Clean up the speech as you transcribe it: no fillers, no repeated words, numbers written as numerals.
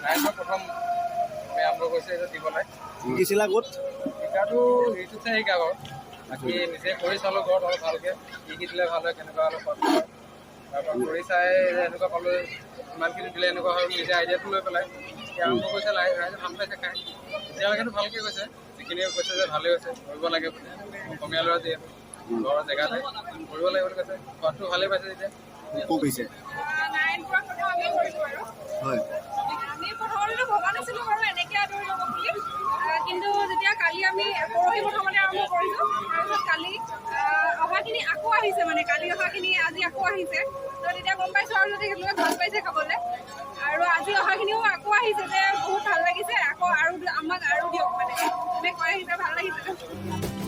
নাইনটো প্ৰথম আমি আৰম্ভ কৰিছোঁ এইটো দিবলৈ। শিকিছিলা ক'ত? শিকাটো ইউটিউব চাই শিকা বাৰু, বাকী নিজে কৰি চালোঁ ঘৰত অলপ ভালকৈ শিকি দিলে ভাল হয়, কেনেকুৱা অলপ তাৰপৰা কৰি চাই এনেকুৱা পালোঁ ইমানখিনি দিলে এনেকুৱা হয়, নিজে আইডিয়াটো লৈ পেলাই এতিয়া আৰম্ভ কৰিছে। ৰাইজে ভাল পাইছে খাই, এতিয়ালৈকেতো ভালকৈ কৈছে, যিখিনিয়ে কৈছে যে ভালেই হৈছে, কৰিব লাগে বুলি। অসমীয়া ল'ৰা যিহেতু ঘৰৰ জেগাতে কৰিব লাগিব বুলি কৈছে, সোৱাদটো ভালেই পাইছে যেতিয়া। ক'ত হৈছে? হয়, আমি প্ৰথমতেতো ভবা নাছিলোঁ বাৰু এনেকৈ আদৰি ল'ব বুলি, কিন্তু যেতিয়া কালি আমি পৰহি প্ৰথমতে আৰম্ভ কৰিছোঁ, তাৰপিছত কালি অহাখিনি আকৌ আহিছে, মানে কালি অহাখিনি আজি আকৌ আহিছে, তো তেতিয়া গম পাইছোঁ আৰু যদি তেওঁলোকে ভাল পাইছে খাবলৈ। আৰু আজি অহাখিনিও আকৌ আহিছে যে বহুত ভাল লাগিছে, আকৌ আৰু আমাক আৰু দিয়ক, মানে কৈ আহিছে ভাল লাগিছে।